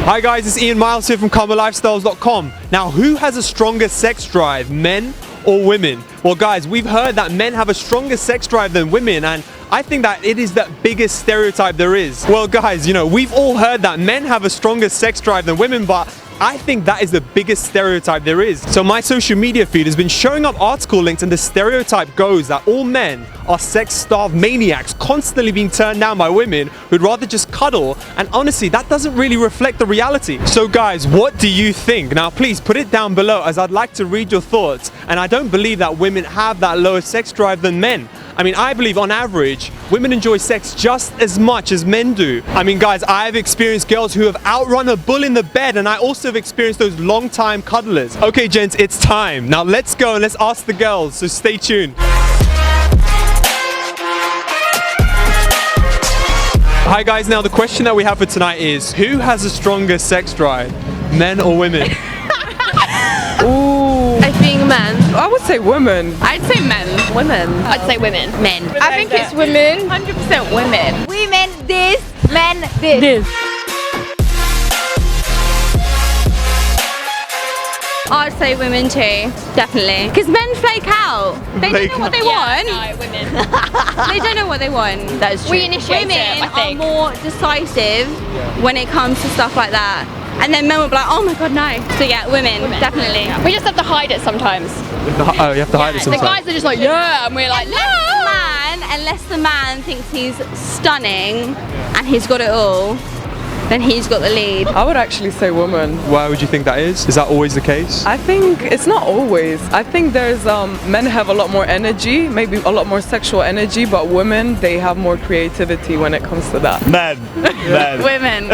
Hi guys, it's Iain Myles here from Kamalifestyles.com. Now, who has a stronger sex drive, men or women? Well guys, we've heard that men have a stronger sex drive than women, and I think that it is the biggest stereotype there is. Well guys, you know, we've all heard that men have a stronger sex drive than women, but I think that is the biggest stereotype there is. So my social media feed has been showing up article links, and the stereotype goes that all men are sex-starved maniacs constantly being turned down by women who'd rather just cuddle, and honestly that doesn't really reflect the reality. So guys, what do you think? Now please put it down below, as I'd like to read your thoughts, and I don't believe that women have that lower sex drive than men. I mean, I believe on average, women enjoy sex just as much as men do. I mean, guys, I've experienced girls who have outrun a bull in the bed, and I also have experienced those long-time cuddlers. Okay, gents, it's time. Now let's go and let's ask the girls, so stay tuned. Hi guys, now the question that we have for tonight is, who has a stronger sex drive, men or women? Ooh. I think men. I would say women. I'd say men. Women. I'd say women. Men. I think it's women. 100% women. Women this, men this. I'd say women too, definitely. Because men flake out. They don't know what they want. No, women. They don't know what they want. That is true. We initiate Women it, I think. are more decisive when it comes to stuff like that. And then men will be like, oh my god, no. So yeah, women. Definitely. We just have to hide it sometimes. Oh, you have to hide it The sometimes. guys are just like, yeah, and we're like, no. Unless the man thinks he's stunning and he's got it all, then he's got the lead. I would actually say woman. Why would you think that is? Is that always the case? I think it's not always. I think there's men have a lot more energy, maybe a lot more sexual energy, but women, they have more creativity when it comes to that. Men. Women.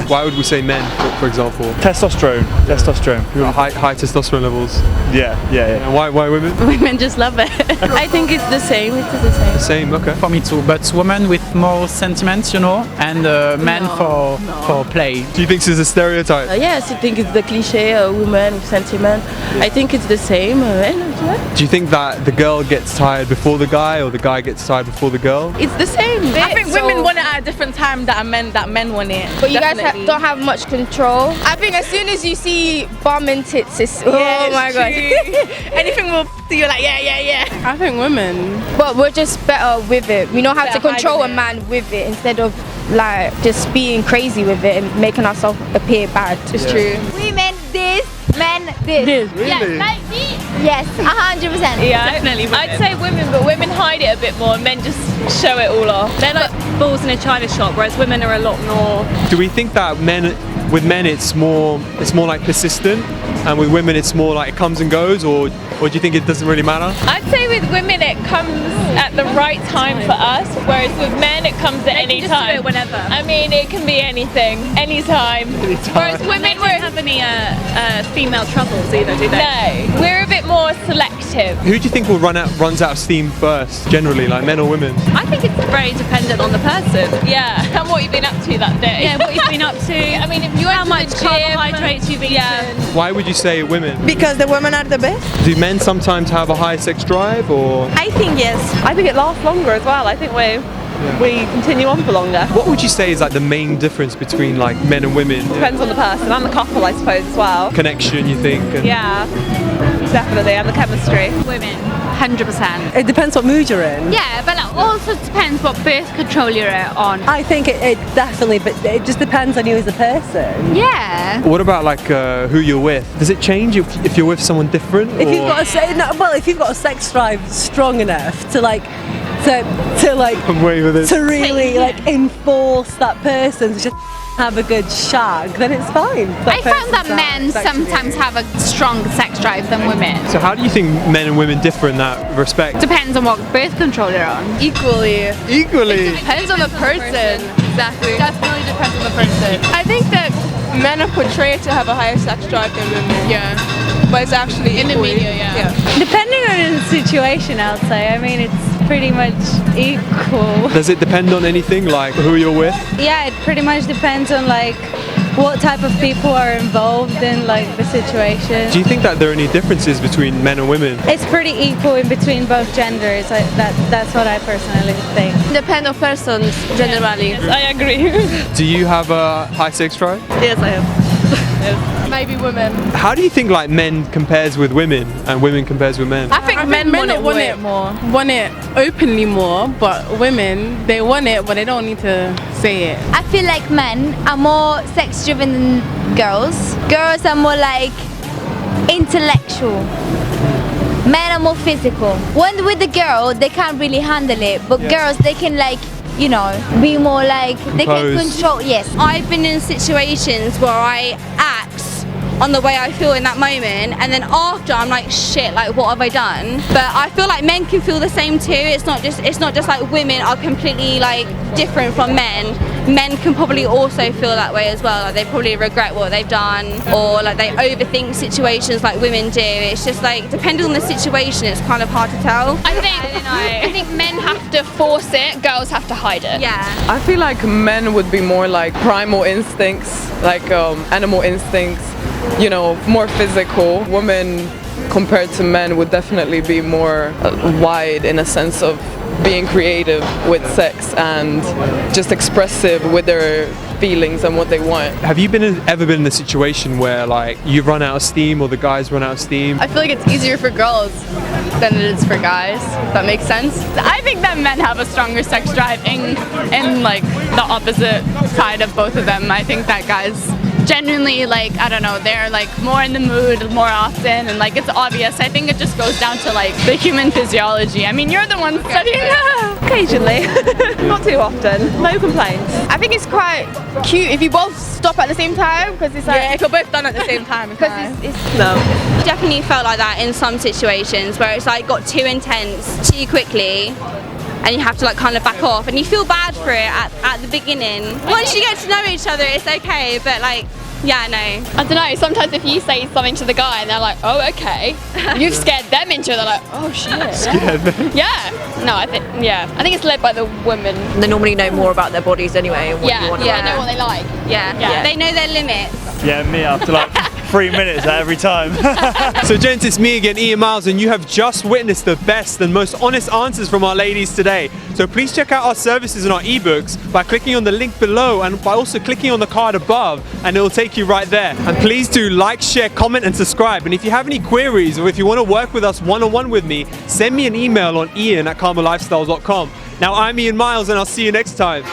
Why would we say men, for example? Testosterone. High testosterone levels. Yeah. And why women? Women just love it. I think it's the same. It is the same. Same, okay. For me too, but women with more sentiments, you know, and men for play. Do you think this is a stereotype? Yes, I think it's the cliche, a woman with sentiment. I think it's the same. Do you think that the girl gets tired before the guy, or the guy gets tired before the girl? It's the same. I think women want it at a different time that men want it. But you guys don't have much control. I think as soon as you see bum and tits, it's oh my god. Anything will you're like yeah. I think women. But we're just better with it. We know how to control a hiding it. man with it, instead of like just being crazy with it and making ourselves appear bad. It's true. Women this, men this. Really? Yes, 100%. Yeah, definitely women. I'd say women, but women hide it a bit more and men just show it all off. They're like balls in a china shop, whereas women are a lot more. Do we think that with men it's more like persistent, and with women it's more like it comes and goes, or do you think it doesn't really matter? I'd say with women it comes at the right time for us, whereas with men it comes at any Just time. do it whenever. I mean, it can be anything, anytime. Whereas women, They don't have any female troubles either, do they? no, we're a bit more selective. Who do you think runs out of steam first, generally, like men or women? I think it's very dependent on the person. Yeah, and what you've been up to that day. Yeah, what you've been up to. I mean, if you how went much to the gym, carbohydrates you've eaten. Yeah. Why would you say women? Because the women are the best. Do men sometimes have a higher sex drive, or? I think yes. I think it lasts longer as well. I think we continue on for longer. What would you say is like the main difference between like men and women? Depends on the person and the couple, I suppose, as well. Connection, you think? And Yeah, definitely, and the chemistry. Women, 100%. It depends what mood you're in. Yeah, but it also depends what birth control you're on. I think it definitely, but it just depends on you as a person. Yeah. What about like who you're with? Does it change if you're with someone different? If or? you've got if you've got a sex drive strong enough to like I'm way with it. to really like enforce that person to just have a good shag, then it's fine. I found that men sometimes have a stronger sex drive than women. So how do you think men and women differ in that respect? Depends on what birth control you're on. Equally. Equally. Depends on the person. Exactly. Definitely depends on the person. I think that men are portrayed to have a higher sex drive than women. Yeah. But it's actually In the equally. media, yeah. Depending on the situation, I'd say. I mean, it's pretty much equal. Does it depend on anything, like who you're with? Yeah, it pretty much depends on like what type of people are involved in like the situation. Do you think that there are any differences between men and women? It's pretty equal in between both genders. That's what I personally think. Depend on persons generally. I agree. Do you have a high sex drive? Yes, I have. Maybe women. How do you think like men compares with women and women compares with men? I think men want it more. Want it openly more, but women, they want it, but they don't need to say it. I feel like men are more sex driven than girls. Girls are more like intellectual. Men are more physical. When with the girl, they can't really handle it, but girls, they can like, you know, be more like, they can control, yes. I've been in situations where I act on the way I feel in that moment, and then after I'm like, shit, like what have I done? But I feel like men can feel the same too. It's not just like women are completely like different from men. Men can probably also feel that way as well. Like they probably regret what they've done, or like they overthink situations like women do. It's just like, depending on the situation, it's kind of hard to tell. I think men have to force it, girls have to hide it. Yeah. I feel like men would be more like primal instincts, like animal instincts, you know, more physical. Women compared to men would definitely be more wide in a sense of being creative with sex and just expressive with their feelings and what they want. Have you ever been in a situation where like you've run out of steam or the guys run out of steam? I feel like it's easier for girls than it is for guys. If that makes sense. I think that men have a stronger sex drive in like the opposite side of both of them. I think that guys genuinely, like, I don't know, they're like more in the mood more often, and like it's obvious. I think it just goes down to like the human physiology. I mean, you're the one studying that. Occasionally, not too often. No complaints. I think it's quite cute if you both stop at the same time, because it's like, if you're both done at the same time. because it's No. Definitely felt like that in some situations where it's like got too intense too quickly, and you have to like kind of back off, and you feel bad for it at the beginning. Once you get to know each other, it's okay, but like, yeah, no. I don't know, sometimes if you say something to the guy and they're like, oh, okay, you've scared them into it, they're like, oh shit. Scared them? Yeah. No, I think it's led by the women. They normally know more about their bodies anyway. And what you want They know what they like. Yeah. They know their limits. Yeah, me after like 3 minutes every time. So gents, it's me again, Iain Myles, and you have just witnessed the best and most honest answers from our ladies today. So please check out our services and our ebooks by clicking on the link below and by also clicking on the card above, and it will take you right there. And please do like, share, comment and subscribe. And if you have any queries, or if you want to work with us one-on-one with me, send me an email on ian@kamalifestyles.com. Now I'm Iain Myles, and I'll see you next time.